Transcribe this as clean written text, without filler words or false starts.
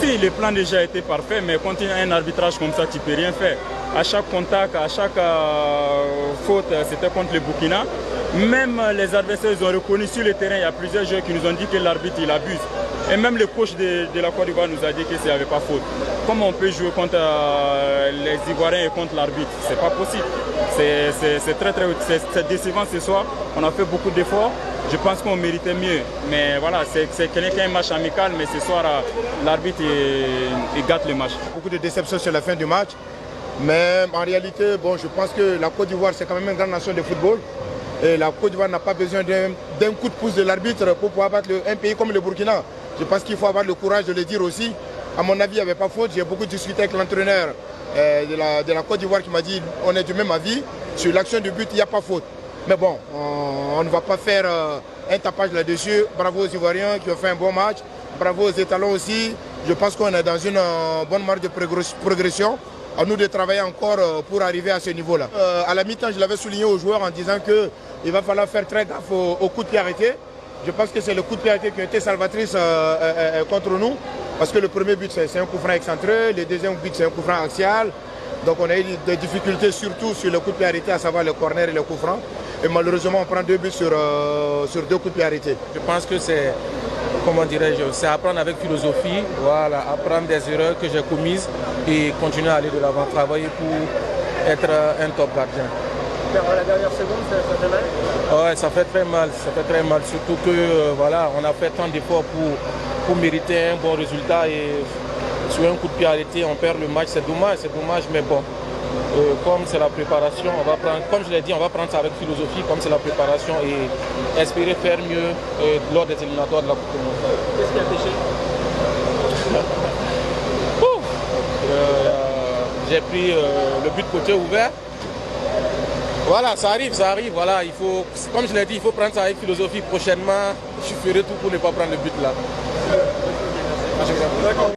Si, le plan déjà était parfait, mais quand il y a un arbitrage comme ça, tu ne peux rien faire. À chaque contact, à chaque faute, c'était contre le Burkina. Même les adversaires, ils ont reconnu sur le terrain, il y a plusieurs joueurs qui nous ont dit que l'arbitre, il abuse. Et même le coach de la Côte d'Ivoire nous a dit qu'il n'y avait pas faute. Comment on peut jouer contre les Ivoiriens et contre l'arbitre? C'est pas possible. C'est très décevant ce soir. On a fait beaucoup d'efforts. Je pense qu'on méritait mieux. Mais voilà, c'est un match amical, mais ce soir, l'arbitre, il gâte le match. Beaucoup de déceptions sur la fin du match. Mais en réalité, bon, je pense que la Côte d'Ivoire, c'est quand même une grande nation de football. Et la Côte d'Ivoire n'a pas besoin d'un coup de pouce de l'arbitre pour pouvoir battre un pays comme le Burkina. Je pense qu'il faut avoir le courage de le dire aussi. À mon avis, il n'y avait pas faute. J'ai beaucoup discuté avec l'entraîneur de la Côte d'Ivoire qui m'a dit on est du même avis. Sur l'action du but, il n'y a pas faute. Mais bon, on ne va pas faire un tapage là-dessus. Bravo aux Ivoiriens qui ont fait un bon match. Bravo aux étalons aussi. Je pense qu'on est dans une bonne marge de progression. À nous de travailler encore pour arriver à ce niveau-là. À la mi-temps, je l'avais souligné aux joueurs en disant qu'il va falloir faire très gaffe au coup de pied arrêté. Je pense que c'est le coup de pied arrêté qui a été salvatrice contre nous. Parce que le premier but, c'est un coup franc excentré. Le deuxième but, c'est un coup franc axial. Donc on a eu des difficultés surtout sur le coup de pied arrêté, à savoir le corner et le coup franc. Et malheureusement, on prend 2 buts sur 2 coups de pied arrêtés. Je pense que c'est, comment dirais-je, c'est apprendre avec philosophie, voilà, apprendre des erreurs que j'ai commises et continuer à aller de l'avant, travailler pour être un top gardien. La dernière seconde, ça fait mal? Ouais, ça fait très mal, surtout que voilà, on a fait tant d'efforts pour mériter un bon résultat et sur un coup de pied arrêté, on perd le match, c'est dommage, mais bon. Comme c'est la préparation, on va prendre, comme je l'ai dit, on va prendre ça avec philosophie, comme c'est la préparation et espérer faire mieux lors des éliminatoires de la Coupe du Monde. Qu'est-ce qui a péché? J'ai pris le but côté ouvert. Voilà, ça arrive, voilà, il faut, comme je l'ai dit, il faut prendre ça avec philosophie. Prochainement, je ferai tout pour ne pas prendre le but là.